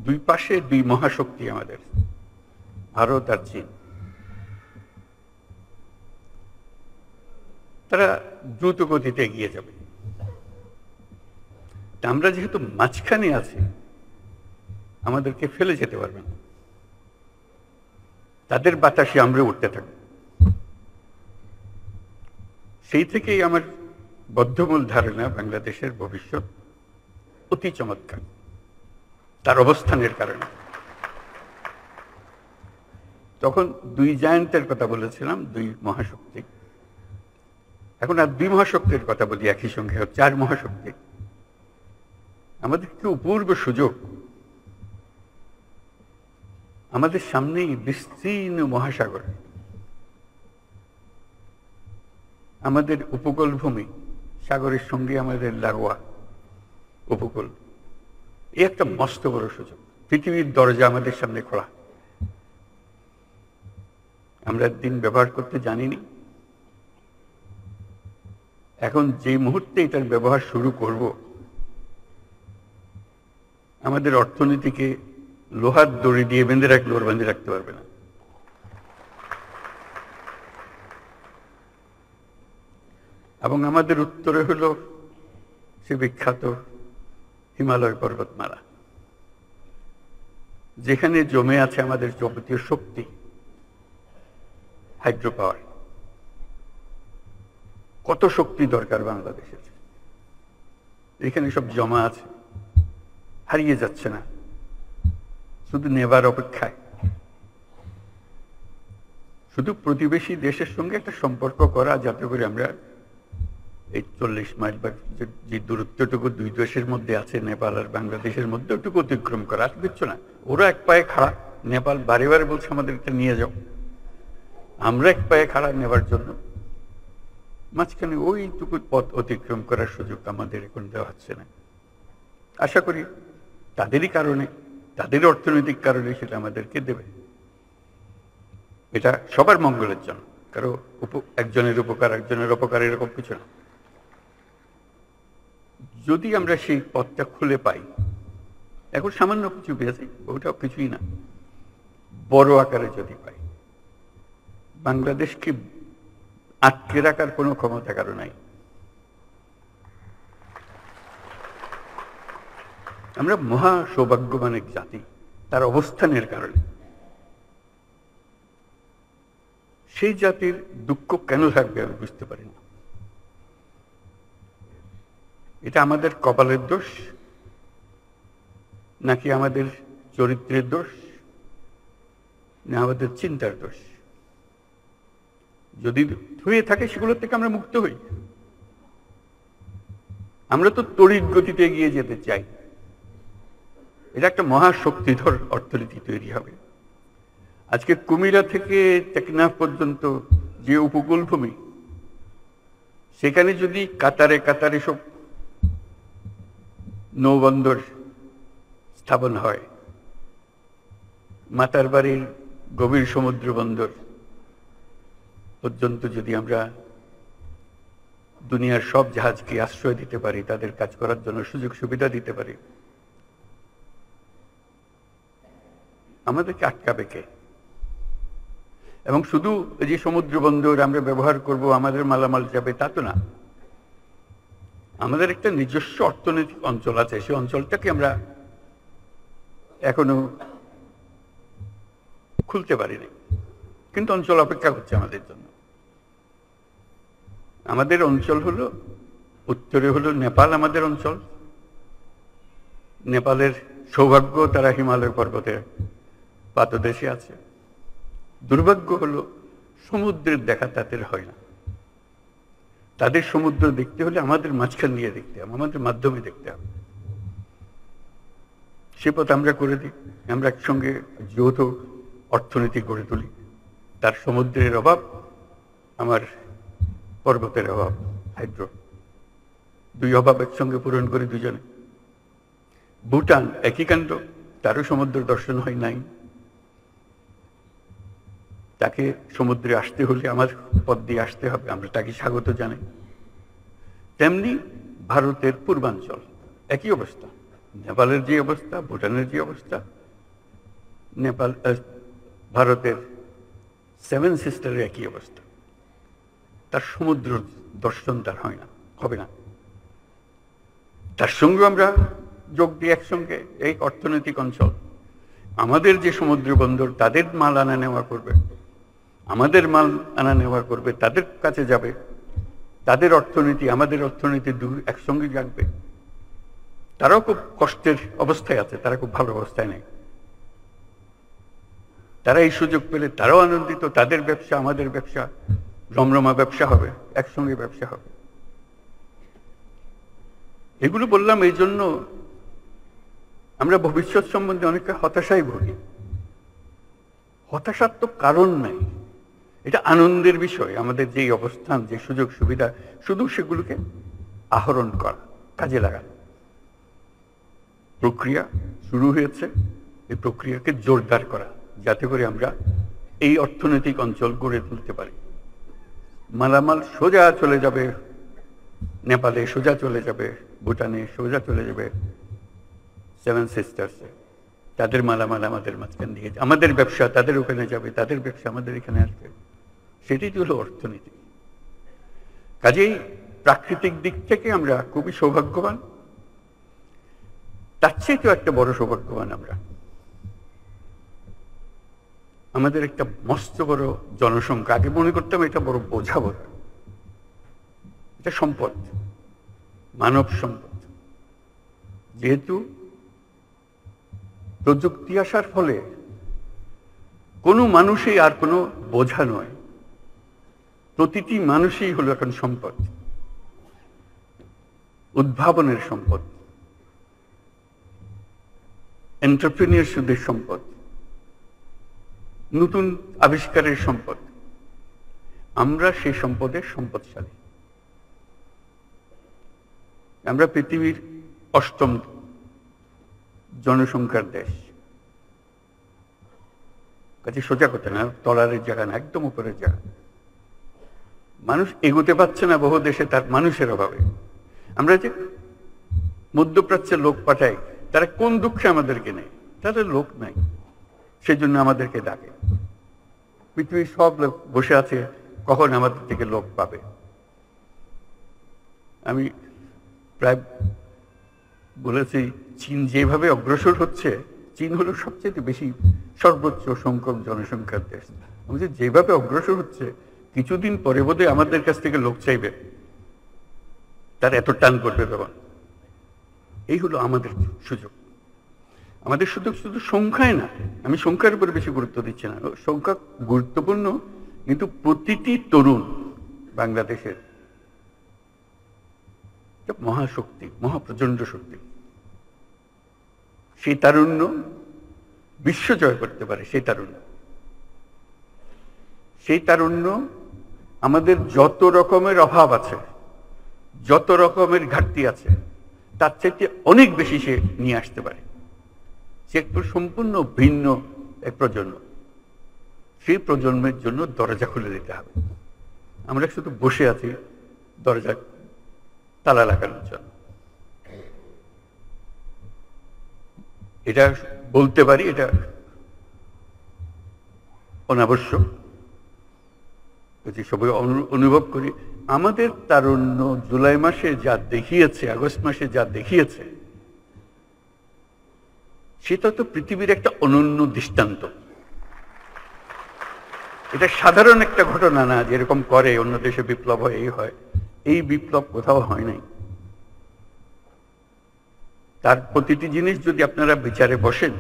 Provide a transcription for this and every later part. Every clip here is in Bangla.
দুই পাশে দুই মহাশক্তি আমাদের, ভারত আর চীন। তারা দ্রুত গতিতে এগিয়ে যাবে। আমরা যেহেতু মাঝখানে আছি, আমাদেরকে ফেলে যেতে পারবে না। তাদের বাতাসে আমরা উঠতে থাকব। সেই থেকেই আমার বদ্ধমূল ধারণা বাংলাদেশের ভবিষ্যৎ অতি চমৎকার, তার অবস্থানের কারণে। তখন দুই জায়ান্টের কথা বলেছিলাম, দুই মহাশক্তি। এখন আর দুই মহাশক্তির কথা বলি একই সঙ্গে, চার মহাশক্তি। আমাদের কি অপূর্ব সুযোগ! আমাদের সামনেই বিস্তীর্ণ মহাসাগর, আমাদের উপকূল ভূমি, সাগরের সঙ্গে আমাদের লাগোয়া উপকূল। এই একটা মস্ত বড় সুযোগ। পৃথিবীর দরজা আমাদের সামনে খোলা। আমরা দিন ব্যবহার করতে জানিনি। এখন যে মুহূর্তে এটার ব্যবহার শুরু করব, আমাদের অর্থনীতিকে লোহার দড়ি দিয়ে বেঁধে রাখলে ওর বেঁধে রাখতে পারবে না। এবং আমাদের উত্তরে হলো সে বিখ্যাত হিমালয় পর্বতমালা, যেখানে জমে আছে আমাদের যাবতীয় শক্তি, হাইড্রো পাওয়ার। কত শক্তি দরকার বাংলাদেশের, এখানে সব জমা আছে, হারিয়ে যাচ্ছে না, শুধু নেবার অপেক্ষায়। শুধু প্রতিবেশী দেশের সঙ্গে একটা সম্পর্ক করা, যাতে করে আমরা এই 40 মাইল বা যে দূরত্বটুকু দুই দেশের মধ্যে আছে, নেপাল আর বাংলাদেশের মধ্যে, ওটুকু অতিক্রম করা। আর কিচ্ছু না। ওরা এক পায়ে খাড়া, নেপাল বারে বারে বলছে আমাদের এটা নিয়ে যাও। আমরা এক পায়ে খাড়া নেবার জন্য মাঝখানে ওইটুকু পথ অতিক্রম করার সুযোগ আমাদের এখন দেওয়া হচ্ছে না। আশা করি তাদেরই কারণে, তাদের অর্থনৈতিক কারণে সেটা আমাদেরকে দেবে। এটা সবার মঙ্গলের জন্য, কারো একজনের উপকার একজনের অপকার এরকম কিছু না। যদি আমরা সেই পথটা খুলে পাই, এখন সামান্য কিছু পেয়েছি, ওটাও কিছুই না, বড় আকারে যদি পাই, বাংলাদেশকে আটকে রাখার কোনো ক্ষমতা কারো নাই। আমরা মহা সৌভাগ্যবান এক জাতি, তার অবস্থানের কারণে। সেই জাতির দুঃখ কেন থাকবে আমি বুঝতে পারি না। এটা আমাদের কপালের দোষ, নাকি আমাদের চরিত্রের দোষ, না আমাদের চিন্তার দোষ? যদি হয়ে থাকে সেগুলোর থেকে আমরা মুক্ত হই। আমরা তো তড়িৎ গতিতে এগিয়ে যেতে চাই। এটা একটা মহাশক্তিধর অর্থনীতি তৈরি হবে। আজকে কুমিরা থেকে টেকনাফ পর্যন্ত যে উপকূল ভূমি, সেখানে যদি কাতারে কাতারে সব নৌবন্দর স্থাপন হয়, মাতারবাড়ির গভীর সমুদ্র বন্দর পর্যন্ত যদি আমরা দুনিয়ার সব জাহাজকে আশ্রয় দিতে পারি, তাদের কাজ করার জন্য সুযোগ সুবিধা দিতে পারি, আমাদেরকে আটকাবে কে? এবং শুধু যে সমুদ্র বন্দর আমরা ব্যবহার করব, আমাদের মালামাল যাবে, তা তো না। আমাদের একটা নিজস্ব অর্থনৈতিক অঞ্চল আছে, সেই অঞ্চলটাকে আমরা এখনো খুলতে পারিনি, কিন্তু অঞ্চল অপেক্ষা করছে আমাদের জন্য। আমাদের অঞ্চল হলো, উত্তরে হলো নেপাল আমাদের অঞ্চল। নেপালের সৌভাগ্য, তারা হিমালয় পর্বতের পাদদেশে আছে। দুর্ভাগ্য হলো সমুদ্রের দেখা তাদের হয় না। তাদের সমুদ্র দেখতে হলে আমাদের মাঝখান দিয়ে দেখতে হবে, আমাদের মাধ্যমে দেখতে হবে। সে পথ আমরা করে দিই, আমরা একসঙ্গে যৌথ অর্থনীতি গড়ে তুলি। তার সমুদ্রের অভাব, আমার পর্বতের অভাব, হাইড্রো, দুই অভাব একসঙ্গে পূরণ করি দুজনে। ভুটান একই কাণ্ড, তারও সমুদ্র দর্শন হয় নাই। তাকে সমুদ্রে আসতে হলে আমার পথ দিয়ে আসতে হবে, আমরা তাকে স্বাগত জানাই। তেমনি ভারতের পূর্বাঞ্চল একই অবস্থা, নেপালের যে অবস্থা, ভুটানের যে অবস্থা, নেপাল ভারতের সেভেন সিস্টারের একই অবস্থা, তার সমুদ্র দর্শন তার হয় না, হবে না। তার সঙ্গে আমরা যোগ দিই একসঙ্গে এই অর্থনৈতিক অঞ্চল, আমাদের যে সমুদ্র বন্দর তাদের মাল আনা নেওয়া করবে, আমাদের মাল আনা নেওয়া করবে, তাদের কাছে যাবে, তাদের অর্থনীতি আমাদের অর্থনীতি একসঙ্গে জাগবে। তারাও খুব কষ্টের অবস্থায় আছে, তারা খুব ভালো অবস্থায় নেই। তারা এই সুযোগ পেলে তারাও আনন্দিত, তাদের ব্যবসা আমাদের ব্যবসা, রমরমা ব্যবসা হবে, একসঙ্গে ব্যবসা হবে। এগুলো বললাম এই জন্য আমরা ভবিষ্যৎ সম্বন্ধে অনেকটা হতাশায় ভুগি। হতাশার তো কারণ নাই, এটা আনন্দের বিষয়। আমাদের যে অবস্থান, যে সুযোগ সুবিধা, শুধু সেগুলোকে আহরণ করা, কাজে লাগানো। প্রক্রিয়া শুরু হয়েছে, এই প্রক্রিয়াকে জোরদার করা, যাতে করে আমরা এই অর্থনৈতিক অঞ্চল গড়ে তুলতে পারি। মালামাল সোজা চলে যাবে নেপালে, সোজা চলে যাবে ভুটানে, সোজা চলে যাবে সেভেন সিস্টার্সে, তাদের মালামাল আমাদের মাঝখান দিয়ে, আমাদের ব্যবসা তাদের ওখানে যাবে, তাদের ব্যবসা আমাদের এখানে আসবে। সেটাই হলো অর্থনীতি। কাজেই প্রাকৃতিক দিক থেকে আমরা খুবই সৌভাগ্যবান, তার চেয়েও একটা বড় সৌভাগ্যবান আমরা, আমাদের একটা মস্ত বড় জনসংখ্যা। আগে মনে করতাম এটা বড় বোঝা বোধ, এটা সম্পদ, মানব সম্পদ। যেহেতু প্রযুক্তি আসার ফলে কোনো মানুষই আর কোনো বোঝা নয়, প্রতিটি মানুষই হলো এখন সম্পদ, উদ্ভাবনের সম্পদ, এন্টারপ্রেনিয়রশিপের সম্পদ, নতুন আবিষ্কারের সম্পদ। আমরা সেই সম্পদের সম্পদশালী। আমরা পৃথিবীর 8ম জনসংখ্যার দেশ। কাজে সোজা কথা না, তলারের জায়গা না, একদম উপরের জায়গা। মানুষ এগোতে পারছে না বহু দেশে তার মানুষের অভাবে। আমরা যে মধ্যপ্রাচ্যের লোক পাঠাই, তারা কোন দুঃখে আমাদেরকে নেই, তাদের লোক নাই, সেজন্য আমাদেরকে ডাকে। পৃথিবীর সব লোক বসে আছে কখন আমাদের থেকে লোক পাবে। আমি প্রায় বলেছি, চীন যেভাবে অগ্রসর হচ্ছে, চীন হলো সবচেয়ে বেশি সর্বোচ্চ সংখ্যক জনসংখ্যার দেশ। আমাদের যেভাবে অগ্রসর হচ্ছে, কিছুদিন পরে বোধহয় আমাদের কাছ থেকে লোক চাইবে, তার এত টান করবে তখন। এই হলো আমাদের সুযোগ। আমাদের সুযোগ শুধু সংখ্যায় না, আমি সংখ্যার উপরে বেশি গুরুত্ব দিচ্ছি না, সংখ্যা গুরুত্বপূর্ণ, কিন্তু প্রতিটি তরুণ বাংলাদেশের মহাশক্তি, মহাপ্রচন্ড শক্তি। সেই তারুণ্য বিশ্ব জয় করতে পারে। সেই তারুণ্য আমাদের যত রকমের অভাব আছে, যত রকমের ঘাটতি আছে, তার চাইতে অনেক বেশি সে নিয়ে আসতে পারে। সে একটু সম্পূর্ণ ভিন্ন এক প্রজন্ম। সেই প্রজন্মের জন্য দরজা খুলে দিতে হবে। আমরা শুধু বসে আছি দরজা তালা লাগানোর জন্য। এটা বলতে পারি, এটা অনাবশ্যক, সবাই অনুভব করি। আমাদের তারুণ্য জুলাই মাসে যা দেখিয়েছে, আগস্ট মাসে যা দেখিয়েছে, সেটা তো পৃথিবীর একটা অনন্য দৃষ্টান্ত। এটা সাধারণ একটা ঘটনা না, যেরকম করে অন্য দেশে বিপ্লব হয়, এই হয়। এই বিপ্লব কোথাও হয় নাই। তার প্রতিটি জিনিস যদি আপনারা বিচারে বসেন,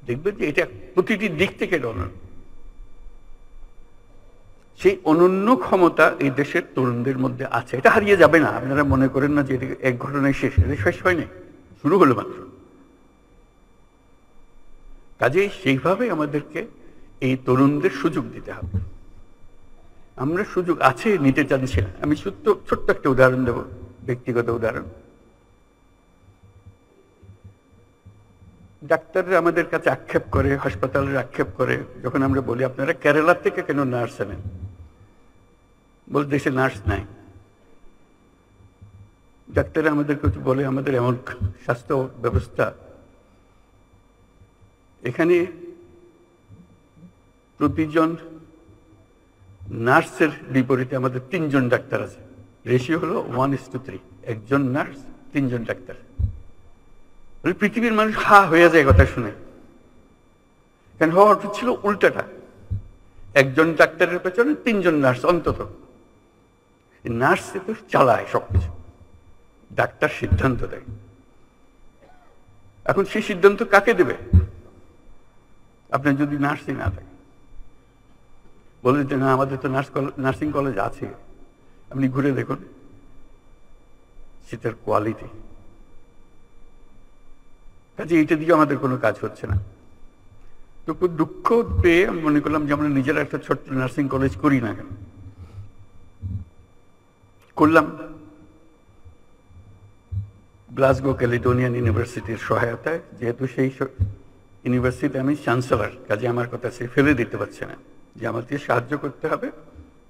দেখবেন যে এটা প্রতিটি দিক থেকে অনন্য। সেই অনন্য ক্ষমতা এই দেশের তরুণদের মধ্যে আছে, এটা হারিয়ে যাবে না। আপনারা মনে করেন না যে এটা এক ঘটনায় শেষ, এটা শেষ হয়নি, শুরু হলো মাত্র। কাজেই সেইভাবে আমাদেরকে এই তরুণদের সুযোগ দিতে হবে। আমরা সুযোগ আছে, নিতে চাচ্ছি না। আমি ছোট্ট একটা উদাহরণ দেব, ব্যক্তিগত উদাহরণ। ডাক্তাররা আমাদের কাছে আক্ষেপ করে, হাসপাতালের আক্ষেপ করে, যখন আমরা বলি আপনারা কেরালা থেকে কেন নার্স আনেন, বল দেশে নার্স নাই। ডাক্তাররা আমাদের কিছু বলে, আমাদের এমন স্বাস্থ্য ব্যবস্থা, এখানে প্রতিজন নার্সের বিপরীতে আমাদের 3 জন ডাক্তার আছে। রেশিও হলো 1:3, একজন নার্স 3 জন ডাক্তার। পৃথিবীর মানুষ হা হয়ে যায় কথা শুনে, কেন হওয়ার ছিল উল্টাটা, একজন ডাক্তারের পেছনে 3 জন নার্স অন্তত। নার্স তো চালায় সবকিছু, ডাক্তার সিদ্ধান্ত দেয়। এখন সেই সিদ্ধান্ত কাকে দেবে? আপনার যদি নার্সই না থাকে, বলে যে না আমাদের তো নার্সিং কলেজ আছে, আপনি ঘুরে দেখুন সেটার কোয়ালিটি। কাজে এইটা দিয়ে আমাদের কোনো কাজ হচ্ছে না। তো খুব দুঃখ পেয়ে আমি মনে করলাম যে আমরা নিজেরা একটা ছোট্ট নার্সিং কলেজ করি না কেন। করলাম গ্লাসগো ক্যালিডোনিয়ান ইউনিভার্সিটির সহায়তায়। যেহেতু সেই ইউনিভার্সিটি আমি চ্যান্সেলর, কাজে আমার কথা সে ফেলে দিতে পারছে না, যে আমাকে সাহায্য করতে হবে,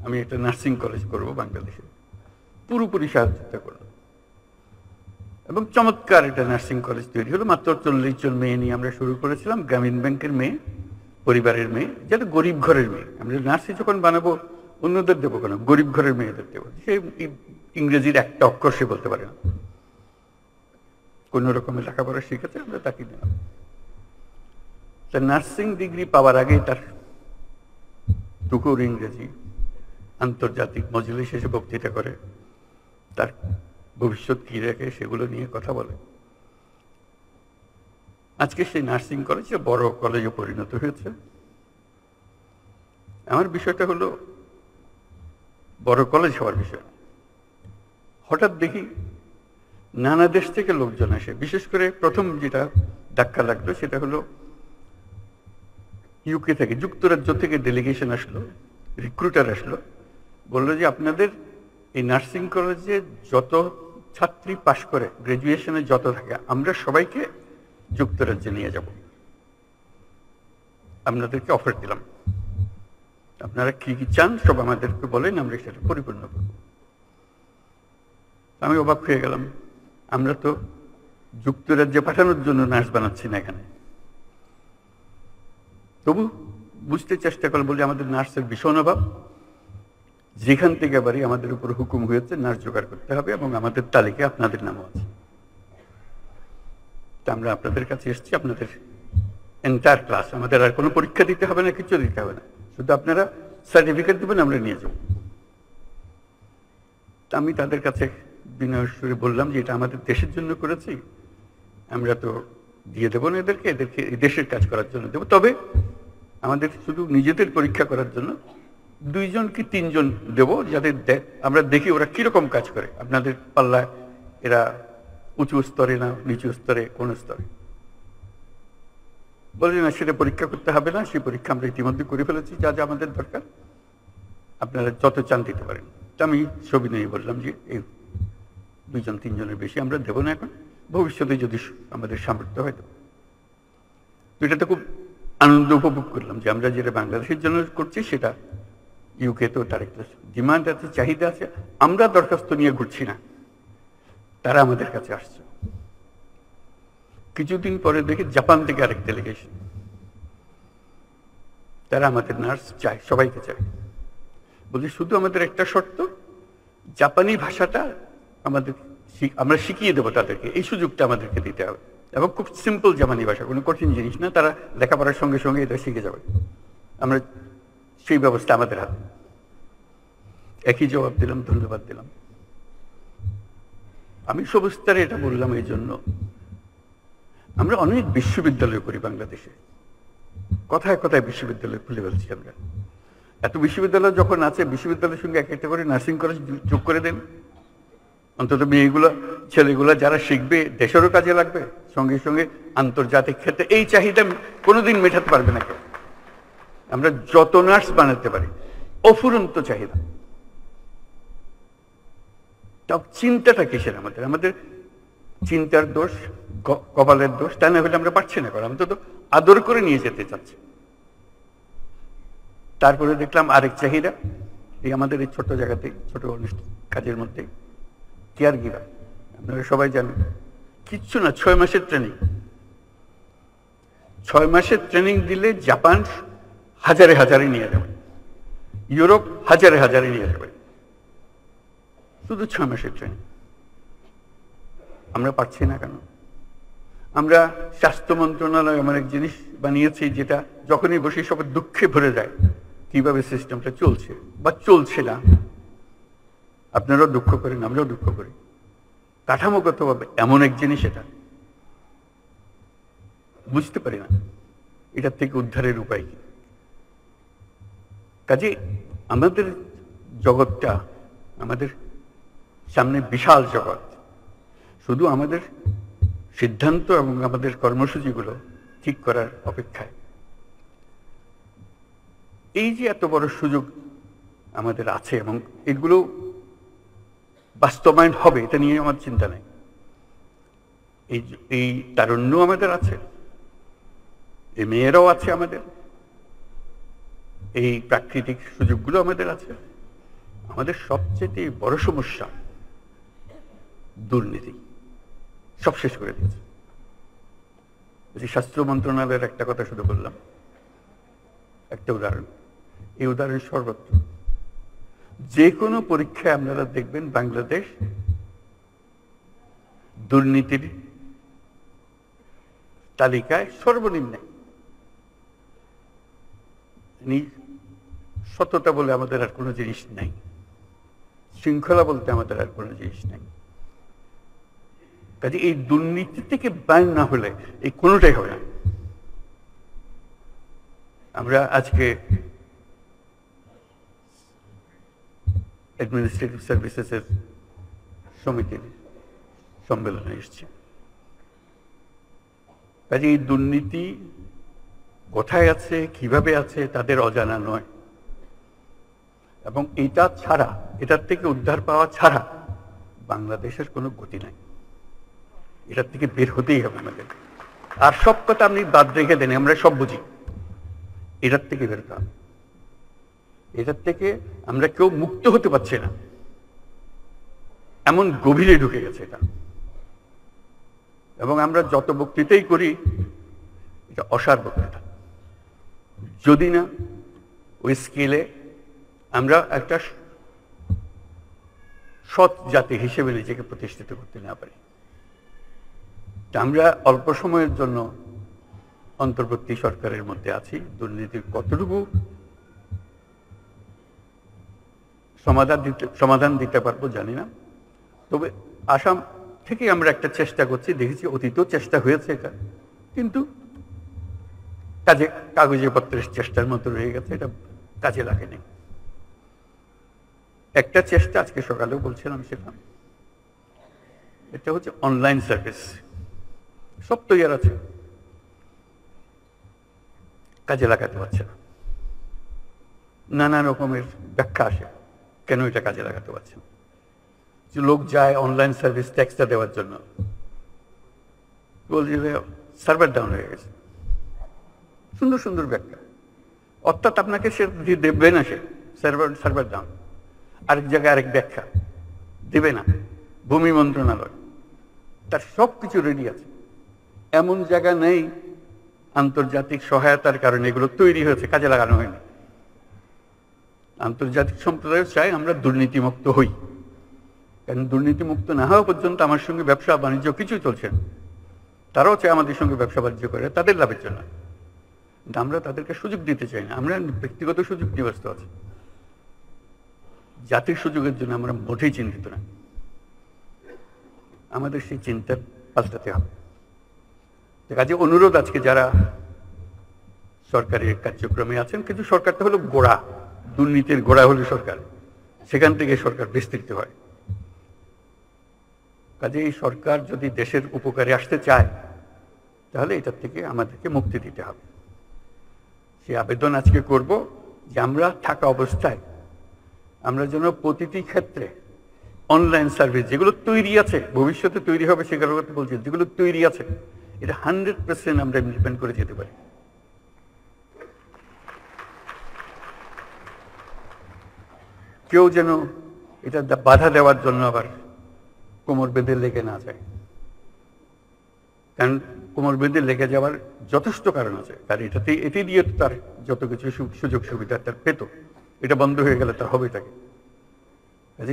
আমি একটা নার্সিং কলেজ করব বাংলাদেশে। পুরোপুরি সাহায্যতা করলাম এবং চমৎকার একটা নার্সিং কলেজ তৈরি হলো। মাত্র 40 জন মেয়ে নিয়ে আমরা শুরু করেছিলাম, গ্রামীণ ব্যাংকের মেয়ে, পরিবারের মেয়ে, যেটা গরিব ঘরের মেয়ে। আমরা নার্সিং যখন বানাবো অন্যদের দেবো কেন, গরিব ঘরের মেয়েদের দেবো। সে ইংরেজির একটা অক্ষর সে বলতে পারে না, কোন রকমের লেখাপড়া শিখেছে, আমরা তাকে দিলাম। তার নার্সিং ডিগ্রি পাওয়ার আগে তার টুকুর ইংরেজি, আন্তর্জাতিক মজলিস এসে বক্তৃতা করে, তার ভবিষ্যৎ কি রেখে সেগুলো নিয়ে কথা বলে। আজকে সেই নার্সিং কলেজ বড় কলেজে পরিণত হয়েছে। আমার বিষয়টা হলো বড় কলেজ হওয়ার বিষয়। হঠাৎ দেখি নানা দেশ থেকে লোকজন আসে। বিশেষ করে প্রথম যেটা ধাক্কা লাগলো সেটা হলো ইউকে থেকে, যুক্তরাজ্য থেকে ডেলিগেশন আসলো, রিক্রুটার আসলো, বললো যে আপনাদের এই নার্সিং কলেজে যত ছাত্রী পাশ করে, গ্রাজুয়েশনে যত থাকে, আমরা সবাইকে যুক্তরাজ্যে নিয়ে যাব, আপনাদেরকে অফার দিলাম, আপনারা কি কি চান সব আমাদেরকে বলেন, আমরা সেটা পরিপূর্ণ করব। আমি অবাক হয়ে গেলাম, আমরা তো যুক্তরাজ্যে পাঠানোর জন্য নার্স বানাচ্ছি না এখানে। তবু বুঝতে চেষ্টা করলাম, বলে আমাদের নার্সের ভীষণ অভাব, যেখান থেকে বাড়ি আমাদের উপর হুকুম হয়েছে নার্স জোগাড় করতে হবে এবং আমাদের তালিকায় আপনাদের নামও আছে। তা আমরা আপনাদের কাছে এসেছি, আপনাদের এন্টায়ার ক্লাস, আমাদের আর কোনো পরীক্ষা দিতে হবে না, কিছু দিতে হবে না, শুধু আপনারা সার্টিফিকেট দেবেন, আমরা নিয়ে যাব। তা আমি তাদের কাছে বিনয় সুরে বললাম যে এটা আমাদের দেশের জন্য করেছি, আমরা তো দিয়ে দেবো না এদেরকে, এদেরকে দেশের কাজ করার জন্য দেবো, তবে আমাদের শুধু নিজেদের পরীক্ষা করার জন্য 2 জন কি 3 জন দেবো, যাদের আমরা দেখি ওরা কিরকম কাজ করে, আপনাদের পাল্লায় এরা উঁচু স্তরে না নিচু স্তরে, কোন স্তরে। বলে না সেটা পরীক্ষা করতে হবে না, সেই পরীক্ষা আমরা ইতিমধ্যে করে ফেলেছি, যা যা আমাদের দরকার আপনারা যত চান দিতে পারেন। তা আমি সবিনয়ে বললাম যে এই 2 জন 3 জনের বেশি আমরা দেবো না এখন, ভবিষ্যতে যদি আমাদের সামর্থ্য হয় দেবো। তো এটাতে খুব আনন্দ উপভোগ করলাম যে আমরা যেটা বাংলাদেশের জন্য করছি সেটা ইউকে তো তার একটা ডিমান্ড আছে, চাহিদা আছে, আমরা দরখাস্ত নিয়ে ঘুরছি না, তারা আমাদের কাছে আসছে। কিছুদিন পরে দেখি জাপান থেকে আরেক ডেলিগেশন, তারা আমাদের নার্স চায়, সবাইকে চায়। বলছি শুধু আমাদের একটা শর্ত, জাপানি ভাষাটা আমরা শিখিয়ে দেবো তাদেরকে, এই সুযোগটা আমাদেরকে দিতে হবে, এবং খুব সিম্পল জাপানি ভাষা, কোনো কঠিন জিনিস না, তারা লেখাপড়ার সঙ্গে সঙ্গে এটা শিখে যাবে, আমরা সেই ব্যবস্থা আমাদের হাতে। একই জবাব দিলাম, ধন্যবাদ দিলাম। আমি সবিস্তারে এটা বললাম এই জন্য, আমরা অনেক বিশ্ববিদ্যালয় করি বাংলাদেশে, কথায় কথায় বিশ্ববিদ্যালয় খুলে ফেলছি আমরা। এত বিশ্ববিদ্যালয় যখন আছে, বিশ্ববিদ্যালয়ের সঙ্গে এক একটা করে নার্সিং কলেজ যোগ করে দেন, অন্তত মেয়েগুলো ছেলেগুলো যারা শিখবে দেশেরও কাজে লাগবে, সঙ্গে সঙ্গে আন্তর্জাতিক ক্ষেত্রে এই চাহিদা কোনোদিন মেটাতে পারবে না কেউ। আমরা যত নার্স বানাতে পারি, অফুরন্ত চাহিদা। তাও চিন্তাটা কিসের আমাদের, আমাদের চিন্তার দোষ, কপালের দোষ, তা না হলে আমরা পারছি না করা, অন্তত আদর করে নিয়ে যেতে চাচ্ছি। তারপরে দেখলাম আরেক চাহিদা, এই আমাদের এই ছোট জায়গাতেই, ছোট কাজের মধ্যে কেয়ার গিভার, আপনারা সবাই জানেন, কিচ্ছু না, 6 মাসের ট্রেনিং, 6 মাসের ট্রেনিং দিলে জাপান হাজারে হাজারে নিয়ে যাবে, ইউরোপ হাজারে হাজারে নিয়ে যাবে, শুধু 6 মাসের ট্রেনিং। আমরা পারছি না কেন? আমরা স্বাস্থ্য মন্ত্রণালয় এমন এক জিনিস বানিয়েছি যেটা যখনই বসে সবার দুঃখে ভরে যায় কিভাবে সিস্টেমটা চলছে বা চলছে না। আপনারাও দুঃখ করেন, আমরাও দুঃখ করি। কাঠামোগতভাবে এমন এক জিনিস, এটা বুঝতে পারি না এটার থেকে উদ্ধারের উপায় কি। কাজে আমাদের জগৎটা, আমাদের সামনে বিশাল জগৎ, শুধু আমাদের সিদ্ধান্ত এবং আমাদের কর্মসূচিগুলো ঠিক করার অপেক্ষায়। এই যে এত বড় সুযোগ আমাদের আছে এবং এগুলো বাস্তবায়ন হবে এটা নিয়ে আমার চিন্তা নেই। এই তারুণ্য আমাদের আছে, এই মেয়েরাও আছে আমাদের, এই প্রাকৃতিক সুযোগগুলো আমাদের আছে। আমাদের সবচেয়ে বড় সমস্যা দুর্নীতি, সব শেষ করে দিয়েছে। স্বাস্থ্য মন্ত্রণালয়ের একটা কথা শুধু বললাম, একটা উদাহরণ, এই উদাহরণ সর্বত্র। যে কোনো পরীক্ষায় আপনারা দেখবেন বাংলাদেশ দুর্নীতির তালিকায় সর্বনিম্নে। সততা বলে আমাদের আর কোনো জিনিস নাই, শৃঙ্খলা বলতে আমাদের আর কোনো জিনিস নাই। কাজে এই দুর্নীতি থেকে বাইর না হলে এই কোনোটাই হবে না। আমরা আজকে অ্যাডমিনিস্ট্রেটিভ সার্ভিসেসের সমিতির সম্মেলনে এসেছি। কাজে এই দুর্নীতি কোথায় আছে, কিভাবে আছে তাদের অজানা নয়। এবং এটা ছাড়া, এটার থেকে উদ্ধার পাওয়া ছাড়া বাংলাদেশের কোনো গতি নাই। এটার থেকে বের হতেই হবে আমাদের। আর সব কথা আপনি বাদ রেখে দেন, আমরা সব বুঝি। এটার থেকে বের হতে হবে। এটার থেকে আমরা কেউ মুক্ত হতে পারছি না, এমন গভীরে ঢুকে গেছে এটা। এবং আমরা যত বক্তৃতাই করি এটা অসার বক্তৃতা, যদি না ওই স্কেলে আমরা একটা সৎ জাতি হিসেবে নিজেকে প্রতিষ্ঠিত করতে না পারি। আমরা অল্প সময়ের জন্য অন্তর্বর্তী সরকারের মধ্যে আছি, দুর্নীতির কতটুকু সমাধান দিতে পারবো জানি না। তবে আসাম থেকে আমরা একটা চেষ্টা করছি, দেখেছি অতীতেও চেষ্টা হয়েছে এটা, কিন্তু কাগজে পত্রের চেষ্টার মতো রয়ে গেছে, এটা কাজে লাগেনি। একটা চেষ্টা আজকে সকালেও বলছিলাম, সেটা এটা হচ্ছে অনলাইন সার্ভিস। সব তৈরি আছে, কাজে লাগাতে পারছে না। নানা রকমের ব্যাখ্যা আসে কেন এটা কাজে লাগাতে পারছে না। যে লোক যায় অনলাইন সার্ভিস ট্যাক্সটা দেওয়ার জন্য, বলছে সার্ভার ডাউন হয়ে গেছে। সুন্দর সুন্দর ব্যাখ্যা, অর্থাৎ আপনাকে সে দেবে না, সে সার্ভার ডাউন। আরেক জায়গায় আরেক ব্যাখ্যা দেবে না, ভূমি মন্ত্রণালয় তার সব কিছু রেডি আছে। এমন জায়গা নেই আন্তর্জাতিক সহায়তার কারণে এগুলো তৈরি হয়েছে, কাজে লাগানো হয়নি। আন্তর্জাতিক সম্প্রদায় চাই আমরা দুর্নীতিমুক্ত হই, কারণ দুর্নীতিমুক্ত না হওয়া পর্যন্ত আমার সঙ্গে ব্যবসা বাণিজ্য কিছুই চলছে না। তারাও চায় আমাদের সঙ্গে ব্যবসা বাণিজ্য করে তাদের লাভের জন্য, কিন্তু আমরা তাদেরকে সুযোগ দিতে চাই না। আমরা ব্যক্তিগত সুযোগ নিয়ে ব্যস্ত আছি, জাতির সুযোগের জন্য আমরা মোটেই চিন্তিত না। আমাদের সেই চিন্তা পাল্টাতে হবে। কাজে অনুরোধ, আজকে যারা সরকারি কার্যক্রমে আছেন, কিন্তু সরকারটা হলো গোড়া, দুর্নীতির গোড়া হলো সরকার, সেখান থেকে সরকার বিস্তৃত হয়। কাজে এই সরকার যদি দেশের উপকারে আসতে চায় তাহলে এটার থেকে আমাদেরকে মুক্তি দিতে হবে। সেই আবেদন আজকে করব যে আমরা থাকা অবস্থায় আমরা যেন প্রতিটি ক্ষেত্রে অনলাইন সার্ভিস যেগুলো তৈরি আছে, ভবিষ্যতে তৈরি হবে সেগুলোর কথা বলছি, যেগুলো তৈরি আছে এটা 100% আমরা ইমপ্লিমেন্ট করে যেতে পারি। কেউ যেন এটা বাধা দেওয়ার জন্য আবার কোমর বেঁধে লেগে না যায়। কারণ কোমর বেঁধে লেগে যাওয়ার যথেষ্ট কারণ আছে, কারণ এটি দিয়ে তো তার যত কিছু সুযোগ সুবিধা তার পেত, এটা বন্ধ হয়ে গেলে তার হবে থাকে।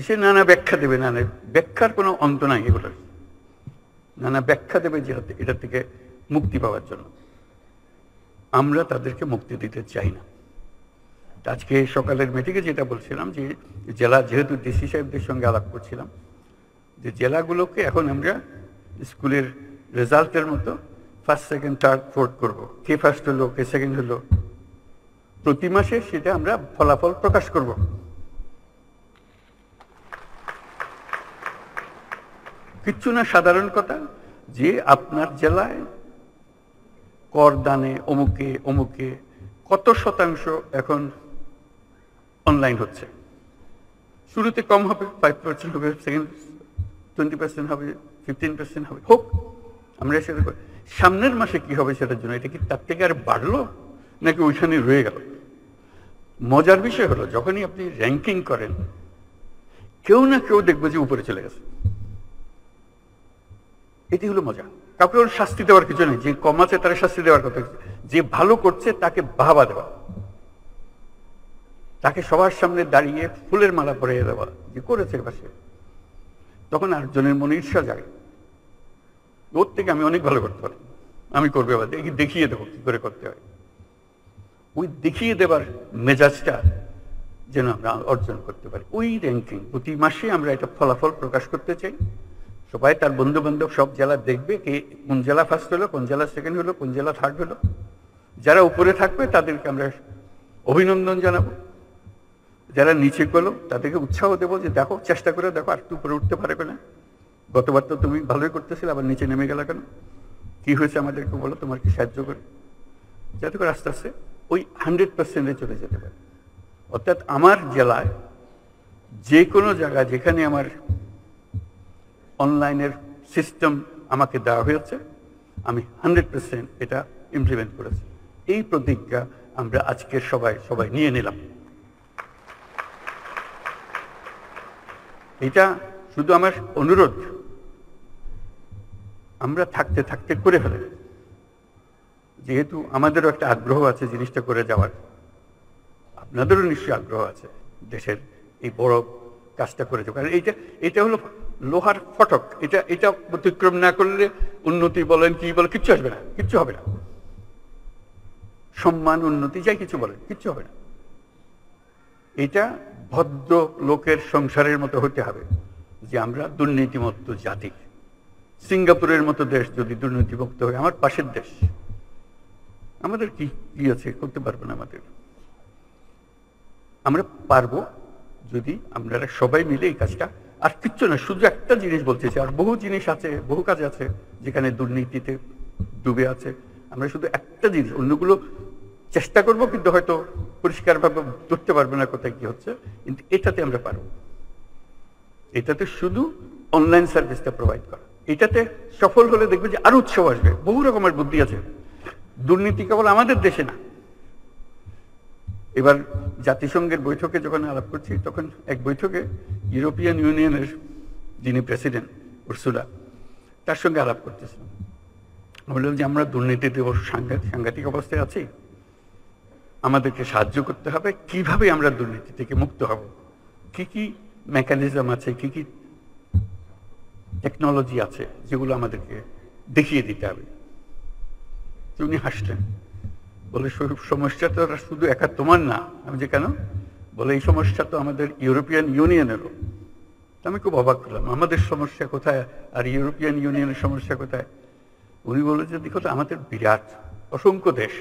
সে নানা ব্যাখ্যা দেবে, নানা ব্যাখ্যার কোনো অন্ত নাই এগুলোর, নানা ব্যাখ্যা দেবে যে এটা থেকে মুক্তি পাওয়ার জন্য। আমরা তাদেরকে মুক্তি দিতে চাই না। আজকে সকালের মিটিংয়ে যেটা বলছিলাম যে জেলা, যেহেতু ডিসি সাহেবদের সঙ্গে আলাপ করছিলাম, যে জেলাগুলোকে এখন আমরা স্কুলের রেজাল্টের মতো ফার্স্ট সেকেন্ড থার্ড ফোর্থ করবো, কে ফার্স্ট হলো কে সেকেন্ড হলো, প্রতি মাসে সেটা আমরা ফলাফল প্রকাশ করব। কিচ্ছু না, সাধারণ কথা যে আপনার জেলায় কর দানে অমুকে অমুকে কত শতাংশ এখন অনলাইন হচ্ছে। শুরুতে কম হবে, 5% হবে, সেকেন্ড 20% হবে, 15% হবে, হোক, আমরা সেটা করি। সামনের মাসে কি হবে সেটার জন্য, এটা কি তার থেকে আর বাড়লো নাকি ওইখানে রয়ে গেল? মজার বিষয় হলো যখনই আপনি র্যাঙ্কিং করেন, কেউ না কেউ দেখবে যে উপরে চলে গেছে। এটি হলো মজা। কাউকে ওর শাস্তি দেওয়ার কিছু নেই, যে কম আছে তার শাস্তি দেওয়ার কথা, যে ভালো করছে তাকে বাহবা দেওয়া, তাকে সবার সামনে দাঁড়িয়ে ফুলের মালা পরিয়ে দেওয়া যে করেছে পাশে। তখন আরেকজনের মনে ঈর্ষা জাগে, ওর থেকে আমি অনেক ভালো করতে পারি, আমি করবে আবার দেখিয়ে দেবো কি করে করতে হয়। ওই দেখিয়ে দেবার মেজাজটা যেন আমরা অর্জন করতে পারি। ওই র্যাঙ্কিং প্রতি মাসে আমরা এটা ফলাফল প্রকাশ করতে চাই। সবাই তার বন্ধু বান্ধব সব জেলা দেখবে কে কোন জেলা ফার্স্ট হলো, কোন জেলা সেকেন্ড হলো, কোন জেলা থার্ড হলো। যারা উপরে থাকবে তাদেরকে আমরা অভিনন্দন জানাবো, যারা নিচে গেলো তাদেরকে উৎসাহ দেবো যে দেখো, চেষ্টা করে দেখো, আর একটু উপরে উঠতে পারে কিনা। গতবার তো তুমি ভালোই করতেছিলে, আবার নিচে নেমে গেলা কেন, কি হয়েছে আমাদেরকে বলো, তোমার কি সাহায্য করে, যাতে করে আস্তে আস্তে ওই 100%-এ চলে যেতে পারে। অর্থাৎ আমার জেলায় যে কোনো জায়গা যেখানে আমার অনলাইনের সিস্টেম আমাকে দেওয়া হয়েছে, আমি 100% এটা ইমপ্লিমেন্ট করেছি। এই প্রতিজ্ঞা আমরা আজকের সবাই নিয়ে নিলাম। এটা শুধু আমার অনুরোধ, আমরা থাকতে থাকতে করে ফেলে, যেহেতু আমাদেরও একটা আগ্রহ আছে জিনিসটা করে যাওয়ার, আপনাদেরও নিশ্চয়ই আগ্রহ আছে দেশের এই বড় কাজটা করে যাওয়ার। কারণ এটা হলো লোহার ফটক, এটা অতিক্রম না করলে উন্নতি বলেন কি বলেন কিচ্ছু আসবে না, কিচ্ছু হবে না। সম্মান উন্নতি যাই কিছু বলেন কিচ্ছু হবে না। এটা ভদ্র লোকের সংসারের মতো হতে হবে, যে আমরা দুর্নীতিমুক্ত জাতি। সিঙ্গাপুরের মতো দেশ যদি দুর্নীতিমুক্ত হয়, আমার পাশের দেশ, আমাদের কি আছে, করতে পারবো না। আমরা পারবো যদি আমরা সবাই মিলে এই কাজটা, আর কিচ্ছু না, শুধু একটা জিনিস বলতেছি, আর বহু জিনিস আছে, বহু কাজ আছে যেখানে দুর্নীতিতে ডুবে আছে। আমরা শুধু একটা জিনিস, অন্যগুলো চেষ্টা করবো কিন্তু হয়তো পরিষ্কারভাবে ধরতে পারবে না কোথায় কি হচ্ছে, কিন্তু এটাতে আমরা পারবো। এটাতে শুধু অনলাইন সার্ভিসটা প্রোভাইড করা, এটাতে সফল হলে দেখবে যে আরো উৎসাহ আসবে। বহু রকমের বুদ্ধি আছে, দুর্নীতি কেবল আমাদের দেশে না। এবার জাতিসংঘের বৈঠকে যখন আলাপ করছি, তখন এক বৈঠকে ইউরোপিয়ান ইউনিয়নের যিনি প্রেসিডেন্ট উর্সুলা, তার সঙ্গে আলাপ করতেছিলাম। বললাম যে আমরা দুর্নীতিতে সাংঘাতিক অবস্থায় আছি, আমাদেরকে সাহায্য করতে হবে, কিভাবে আমরা দুর্নীতি থেকে মুক্ত হব, কি কি মেকানিজম আছে, কি কি টেকনোলজি আছে যেগুলো আমাদেরকে দেখিয়ে দিতে হবে। উনি হাসলেন, বলে সমস্যা তো শুধু একা তোমার না। আমি যে কেন, বলে এই সমস্যা তো আমাদের ইউরোপিয়ান ইউনিয়নেরও। আমি খুব অবাক হলাম, আমাদের সমস্যা কোথায় আর ইউরোপিয়ান ইউনিয়নের সমস্যা কোথায়? উনি বলে যে দেখো তো, আমাদের বিরাট অসংখ্য দেশ,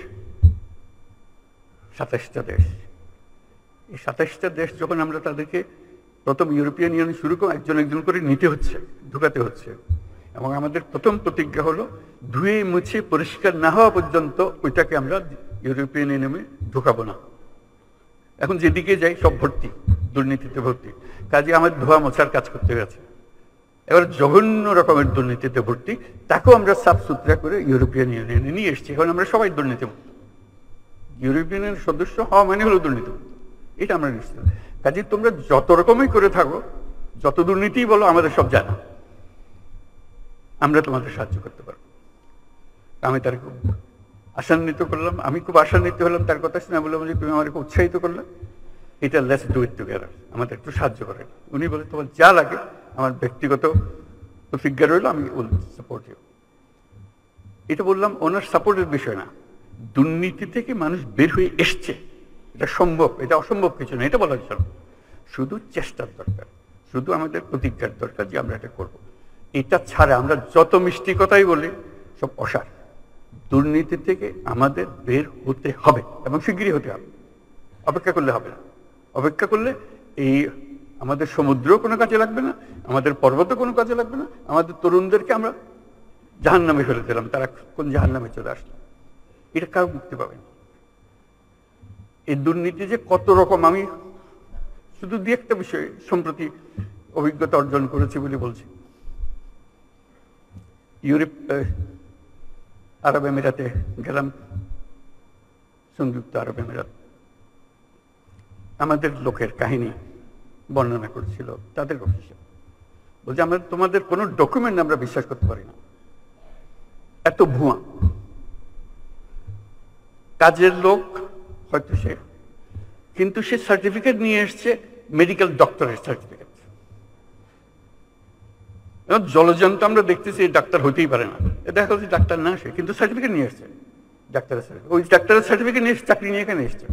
27টা দেশ। এই 27টা দেশ যখন আমরা তাদেরকে প্রথম ইউরোপিয়ান ইউনিয়ন শুরু করে একজন একজন করে নিতে হচ্ছে, ঢুকাতে হচ্ছে, এবং আমাদের প্রথম প্রতিজ্ঞা হলো ধুয়ে মুছে পরিষ্কার না হওয়া পর্যন্ত ওইটাকে আমরা ইউরোপিয়ান ইউনিয়নে ঢুকাবো না। এখন যেদিকে যাই সব ভর্তি, দুর্নীতিতে ভর্তি, কাজে আমার ধোয়া মোছার কাজ করতে গেছে। এবার জঘন্য রকমের দুর্নীতিতে ভর্তি, তাকেও আমরা সাফ সুতরা করে ইউরোপিয়ান ইউনিয়নে নিয়ে এসেছি। এখন আমরা সবাই দুর্নীতিমুক্ত। ইউরোপিয়ানের সদস্য হওয়া মানে হলো দুর্নীতিমুক্ত, এটা আমরা নিশ্চিত। কাজে তোমরা যত রকমই করে থাকো, যত দুর্নীতি বলো, আমাদের সব জানা, আমরা তোমাদের সাহায্য করতে পারবো। আমি তার খুব আশান্বিত করলাম, আমি খুব আশান্বিত হলাম তার কথা শুনে। বললাম যে তুমি আমাকে উৎসাহিত করলে, এটা লেটস ডু ইট টুগেদার, আমাদের একটু সাহায্য করে। উনি বলে তোমার যা লাগে আমার ব্যক্তিগত প্রতিজ্ঞা রইল, আমি উইল সাপোর্ট ইউ। এটা বললাম ওনার সাপোর্টের বিষয় না, দুর্নীতি থেকে মানুষ বের হয়ে এসছে, এটা সম্ভব, এটা অসম্ভব কিছু না, এটা বলার জন্য। শুধু চেষ্টার দরকার, শুধু আমাদের প্রতিজ্ঞার দরকার যে আমরা এটা করব। এটা ছাড়া আমরা যত মিষ্টি কথাই বলি সব অসার। দুর্নীতি থেকে আমাদের বের হতে হবে এবং শিগগিরই হতে হবে, অপেক্ষা করলে হবে না। অপেক্ষা করলে এই আমাদের সমুদ্র কোনো কাজে লাগবে না, আমাদের পর্বতও কোনো কাজে লাগবে না, আমাদের তরুণদেরকে আমরা জাহান্নামে ফেলে দিলাম, তারা কোন জাহান্নামে চলে আসলো, এটা কারো মুক্তি পাবে না। এই দুর্নীতি যে কত রকম, আমি শুধু দিয়ে একটা বিষয় সম্প্রতি অভিজ্ঞতা অর্জন করেছি বলে বলছি। ইউরোপ আরব আমিরাতে গেলাম, সংযুক্ত আরব আমিরাত। আমাদের লোকের কাহিনী বর্ণনা করছিল তাদের অফিসে, বলছে আমরা তোমাদের কোনো ডকুমেন্ট আমরা বিশ্বাস করতে পারি না, এত ভুয়া। কাজের লোক হয়তো সে, কিন্তু সে সার্টিফিকেট নিয়ে এসছে মেডিকেল ডক্টরের সার্টিফিকেট। জলজন্ত আমরা দেখতেছি ডাক্তার হতেই পারে না, দেখা যাচ্ছে ডাক্তার না সে, কিন্তু সার্টিফিকেট নিয়ে এসছে ডাক্তারের সার্টিফিকেট। ওই ডাক্তারের সার্টিফিকেট নিয়ে চাকরি নিয়ে এখানে এসছে।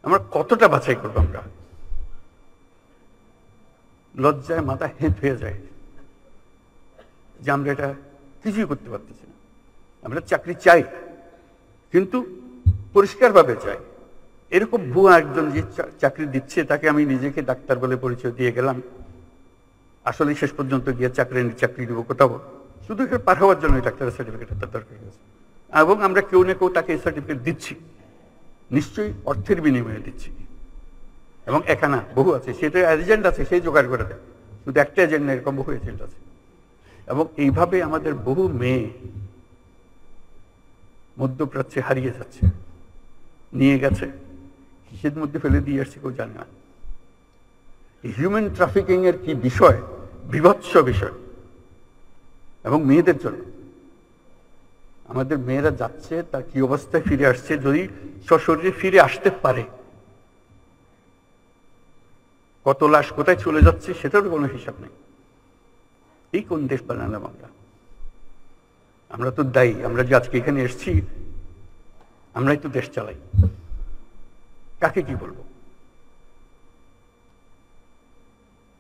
আমরা কতটা বাছাই করবো? আমরা লজ্জায় মাথা হেঁট হয়ে যায় যে আমরা এটা কিছুই করতে পারতেছি না। আমরা চাকরি চাই, কিন্তু পরিষ্কারভাবে চাই। এরকম ভুয়া একজন যে চাকরি দিচ্ছে তাকে আমি নিজেকে ডাক্তার বলে পরিচয় দিয়ে গেলাম, আসলে শেষ পর্যন্ত গিয়ে চাকরি দিব কোথাও, শুধু এখানে পার হওয়ার জন্য ডাক্তারের সার্টিফিকেট দরকার হয়েছে। এবং আমরা কেউ না কেউ তাকে এই সার্টিফিকেট দিচ্ছি, নিশ্চয়ই অর্থের বিনিময়ে দিচ্ছি। এবং এখানে বহু আছে, সেটা এজেন্ট আছে, সেই জোগাড় করে দেয়। শুধু একটা এজেন্ট না, এরকম বহু এজেন্ট আছে। এবং এইভাবে আমাদের বহু মেয়ে মধ্যপ্রাচ্যে হারিয়ে যাচ্ছে, নিয়ে গেছে, কিসের মধ্যে ফেলে দিয়ে আসছে কেউ জানে না। হিউম্যান ট্রাফিকিং এর কি বিষয়, বিভৎস বিষয়। এবং মেয়েদের জন্য আমাদের মেয়েরা যাচ্ছে, তার কি অবস্থায় ফিরে আসছে, যদি সশরীরে ফিরে আসতে পারে, কত লাশ কোথায় চলে যাচ্ছে সেটারও কোনো হিসাব নেই। এই কোন দেশ বানালাম আমরা? আমরা তো দায়ী, আমরা যে আজকে এখানে এসেছি আমরাই তো দেশ চালাই। কাকে কি বলবো?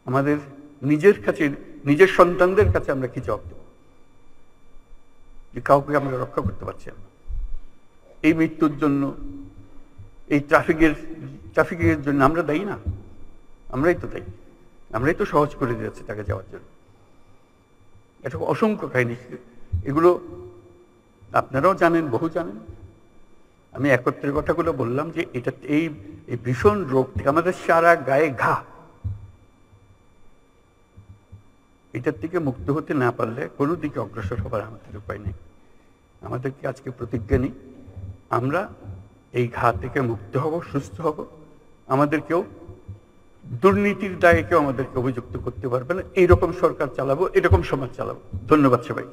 আমাদের নিজের কাছে, নিজের সন্তানদের কাছে আমরা কি জবাব দেব যে কাউকে আমরা রক্ষা করতে পারছি না? এই মৃত্যুর জন্য, এই ট্রাফিকের জন্য আমরা দায়ী না? আমরাই তো দায়ী, আমরাই তো সহজ করে দিয়েছি তাকে যাওয়ার জন্য। এটা অসংখ্য কাহিনী, এগুলো আপনারাও জানেন, বহু জানেন। আমি একত্রের কথাগুলো বললাম যে এটা এই ভীষণ রোগ থেকে আমাদের সারা গায়ে ঘা, এটার থেকে মুক্ত হতে না পারলে কোনো দিকে অগ্রসর হবার আমাদের উপায় নেই। আমাদেরকে আজকে প্রতিজ্ঞা নিই, আমরা এই ঘা থেকে মুক্ত হব, সুস্থ হব। আমাদের কেউ দুর্নীতির দায়ে কেউ আমাদেরকে অভিযুক্ত করতে পারবে না। এইরকম সরকার চালাবো, এরকম সমাজ চালাবো। ধন্যবাদ সবাই।